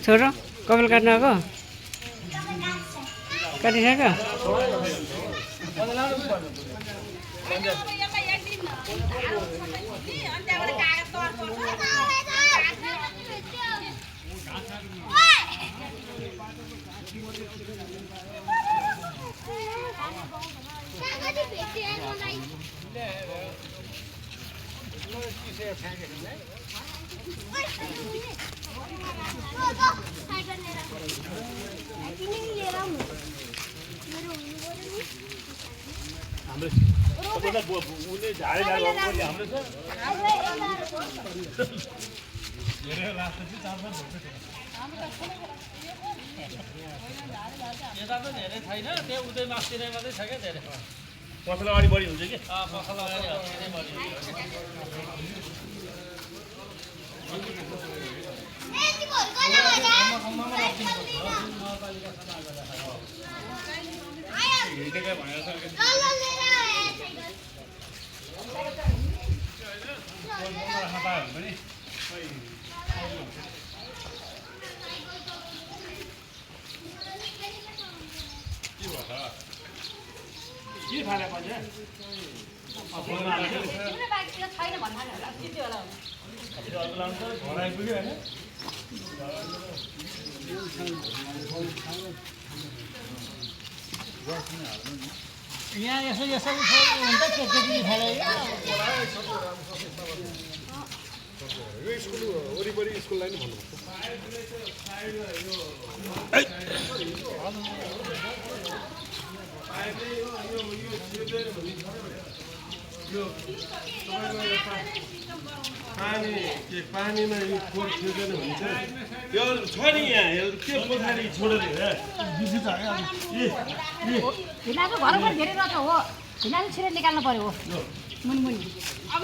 छोरो कपाल काट्न आएको काटिसक्यो पसला अगाडि बढी हुन्छ कि के खाने पछि यहाँ यसो यसो हुन्छ केटी खाएर यो स्कुल वरिपरि स्कुललाई नि पानीमा यो खोर छिर्दैन भने चाहिँ यो छ नि यहाँ यो के पोखरी छोडेर ढिलाको घरबाट धेरै रहेछ हो ढिलाको छिरेर निकाल्नु पर्यो हो मुनमुनि अब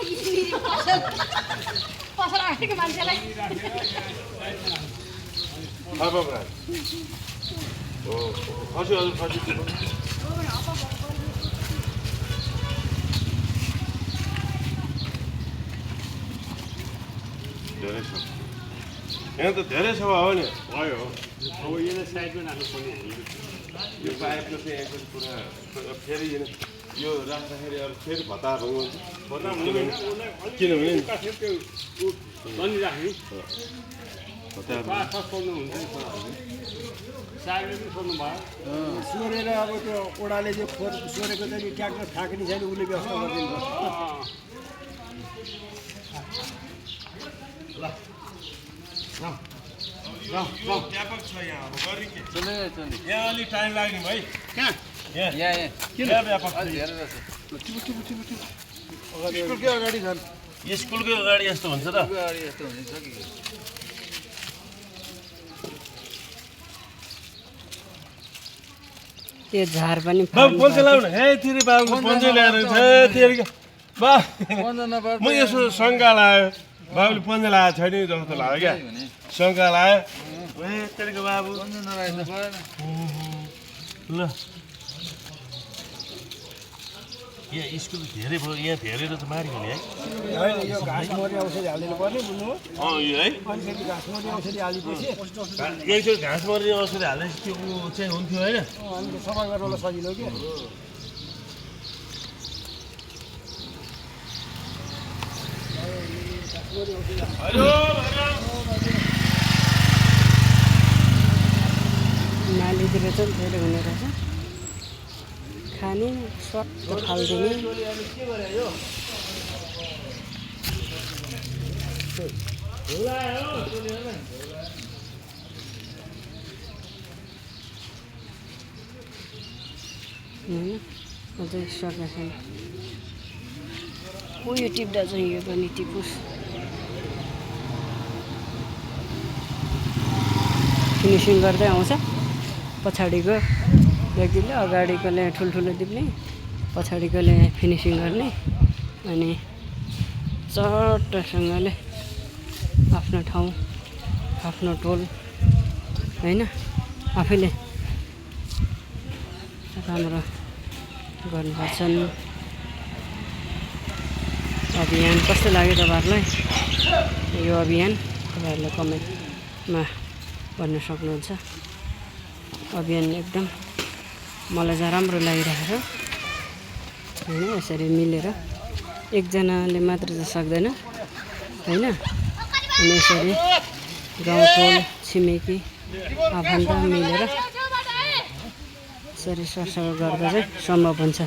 पसल आएको मान्छेलाई खसी हजुर खसी धेरै छ यहाँ त धेरै छ हो नि भयो अब यसले साइडमा राख्नुपर्ने यो पाइपको चाहिँ यहाँको पुरा फेरि यो राख्दाखेरि अरू फेरि भत्ता हुन्छ किनभने सोरेर अब त्यो ओडाले जो खोर सोरेको चाहिँ ट्याक्टर फ्याँक्ने छैन उसले व्यवस्था गरिदिनु व्यापक छ यहाँ अब गर्ने के यहाँ अलिक टाइम लाग्ने भाइ कहाँ किन व्यापक स्कुलकै अगाडि छन् स्कुलकै अगाडि यस्तो हुन्छ त त्यो झार पनि पञ्चे लाउनु हे तिरी बाबु पञ्चे ल्याएर बा म यसो शङ्का लाग्यो बाबुले पञ्चे लगाएको छैन जस्तो लाग्यो क्या शङ्का लाग्यो ए तेरिको बाबु ल यहाँ स्कुल धेरै भयो यहाँ धेरै त मारियो नि है यो घाँस मर्ने औषधि हालिदिनु पर्ने बुझ्नु यो है मान्छेले घाँस मर्ने औषधि हालेपछि एकचोटि घाँस मर्ने औषधि हालेपछि त्यो चाहिँ हुन्थ्यो होइन अनि सफा गर्नलाई सजिलो के नालीतिर चाहिँ धेरै हुने रहेछ खाने सट्ट फालिदिने अझै सकेको छैन यो टिप्दा चाहिँ यो पनि टिपुस् फिनिसिङ गर्दै आउँछ पछाडिको व्यक्तिले अगाडिकोले ठुल्ठुलो टिप्ने पछाडिकोले फिनिसिङ गर्ने अनि चट्टसँगले आफ्नो ठाउँ आफ्नो टोल होइन आफैले राम्रो गर्नुपर्छन्। अभियान कस्तो लाग्यो तपाईँहरूलाई? यो अभियान तपाईँहरूले कमेन्टमा भन्न सक्नुहुन्छ। अभियान एकदम मलाई चाहिँ राम्रो लागिरहेको छ होइन। यसरी मिलेर एकजनाले मात्र त सक्दैन होइन। अनि यसरी गाउँटोल छिमेकी आफन्त मिलेर यसरी सरसफाइ गर्दा चाहिँ सम्भव हुन्छ।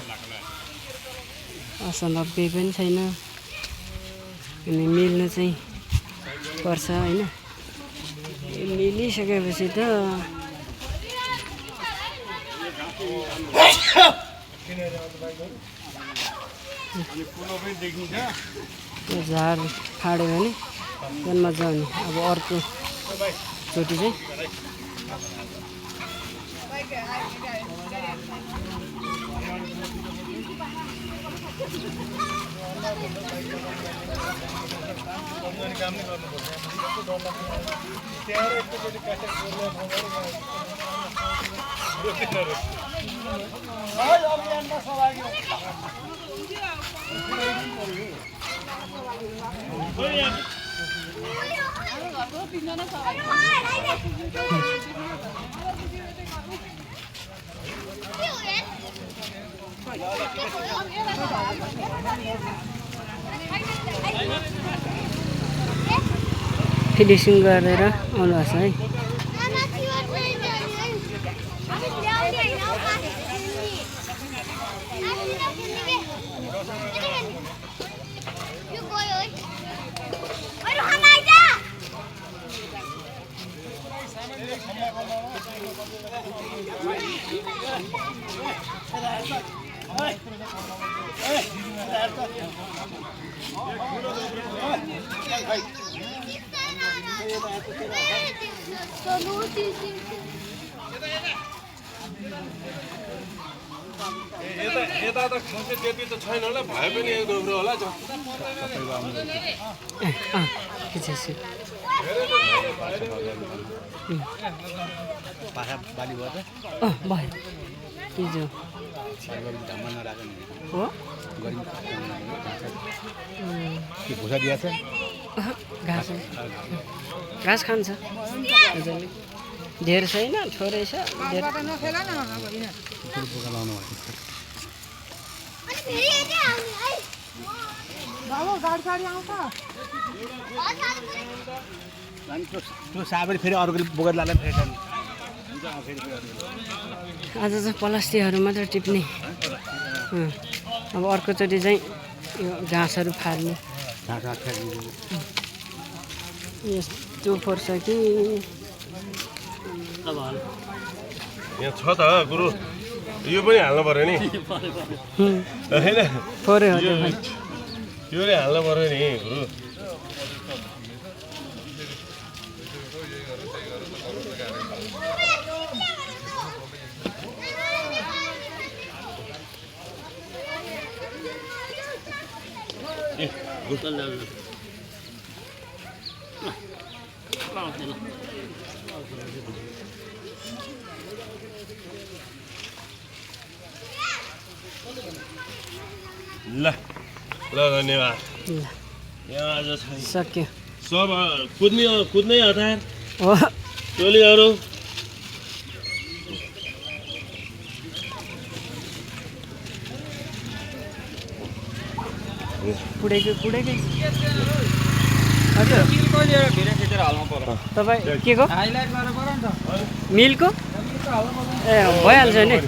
असम्भव केही पनि छैन। अनि मिल्नु चाहिँ पर्छ होइन। मिलिसकेपछि त यो झार फाड्यो भने झन् मजा आउने। अब अर्को चोटि चाहिँ फिनिसिङ गरेर आउनुहोस् है। यता त खासै त्यति त छैन होला, भए पनि एक dobro होला। बाली भयो भयो हिजो हो भुसा दिएछ घाँस घाँस खान्छ। धेर छैन, थोरै छ। त्यो साबरी फेरि अर्को बोकेर लाँदा फेरि आज चाहिँ प्लास्टिकहरू मात्र टिप्ने। अब अर्कोचोटि चाहिँ यो घाँसहरू फाल्ने। यस्तो पर्छ कि अब यहाँ छ त गुरु, यो पनि हाल्नु पर्यो नि होइन? पर्यो यो नै हाल्नु पर्यो नि गुरु। ल ल धन्यवाद। यहाँ आज सक्यो सब कुद्ने हतार हो। टोलीहरू कुडेकै हजुर तपाईँ के को मिलको ए भइहाल्छ नि।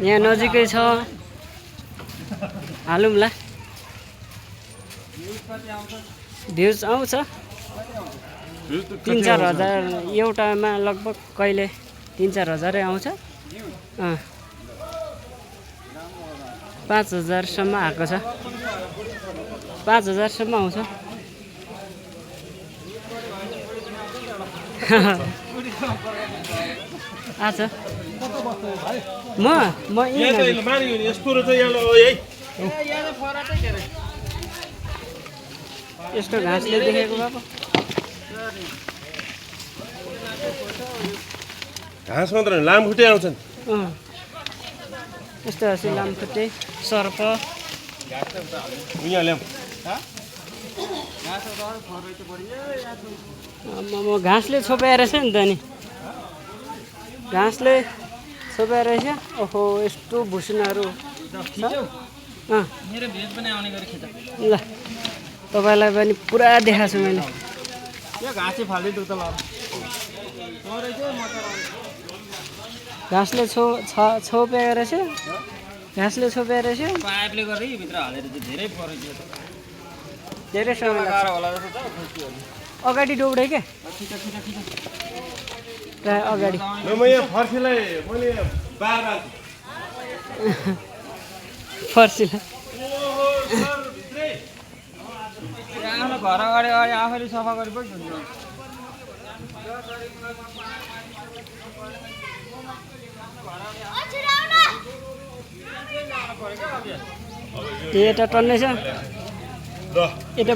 यहाँ नजिकै छ, हालौँला। भ्युज आउँछ 3-4 हजार एउटामा, लगभग कहिले 3-4 हजारै आउँछ। 5,000 सम्म आएको छ। 5,000 सम्म आउँछ। आज म यहाँ त यहीँ मानियो नि यस्तो रहेछ यहाँ यही यस्तो घाँसले देखेको बाबु घाँस मात्र लामखुट्टे आउँछन् यस्तो हँसी लामखुट्टे सर्प यहाँ ल्याउँ म घाँसले छोपाएर रहेछ नि त नि घाँसले छोपाएर रहेछ ओहो यस्तो भुसुनाहरू मेरो भेज पनि आउने गरी खिच ल तपाईँलाई पनि पुरा देखाएको छु मैले यो घाँसे फालिदिउ त ल घाँसले छोपेको रहेछ घाँसले छोपेको रहेछ पाइपले गर्दा भित्र हालेर चाहिँ धेरै फरक धेरै समय लाग्छ गाह्रो होला जस्तो छ खोज्यो अगाडि दौडे क्या प्रायः अगाडि म यहाँ फर्सीलाई मैले बार फर्सीलाई आफ्नो घर अगाडि अगाडि आफैले सफा गरे पनि हुन्छ यता टन्नै छ यता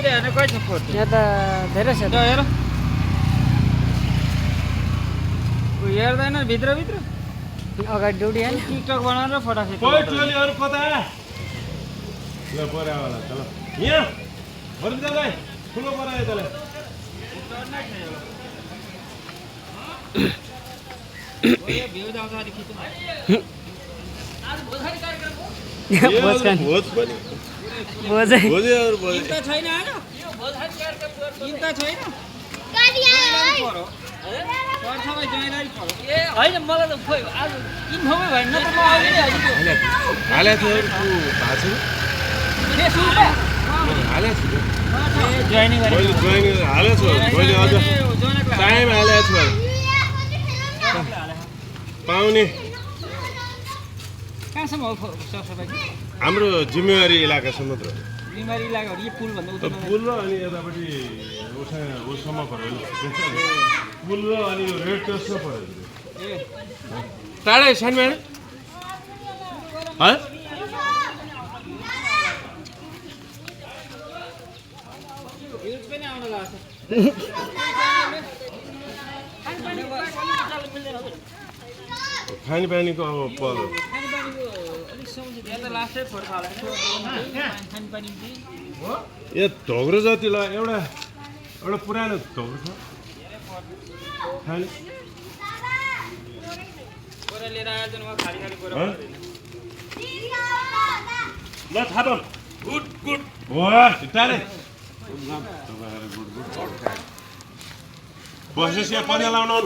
यहाँ त धेरै छ हेर हेर्दैन भित्रभित्र अगाडि दौडिहाल्यो टिकटक बनाएर फोटो खिच्नु टोलीहरू कता ल परावाला त ल यहाँ दादाई ठुलो परायो तँलाई भ्यू जाउँछ अलिक खिच्नु भोज पनि बोझै भोजेहरू भोज चिन्ता छैन चिन्ता छैन होइन मलाई त खोइ आज इन्फर्मै भएन त म हालेको थियो भएको छु हालेको छु जोइनिङ मैले जोइन हालेको छु मैले अझ टाइम हालेको छु पाउने कहाँसम्म हो सरसफाइ हाम्रो जिम्मेवारी इलाकासम्म त बिमारी लाग्यो यो पुल भन्दा उता पुल र अनि यतापट्टि उससम्म पऱ्यो पुल र अनि यो रेड क्रसमा पऱ्यो टाढै सानो भ्युज पनि आउन लाग्छ खानेपानीको अब पऱ्यो अलिक समस्या यहाँ त लास्टै फोर खालेको खानेपानी यो ढोग्रो जति ल एउटा पुरानो ढोग्रो छ खाने कोरा लिएर आएर जानु खाली खाली कोरा ल थापम गुड वाह टाढे बसेस यहाँ पन्जा लाउनु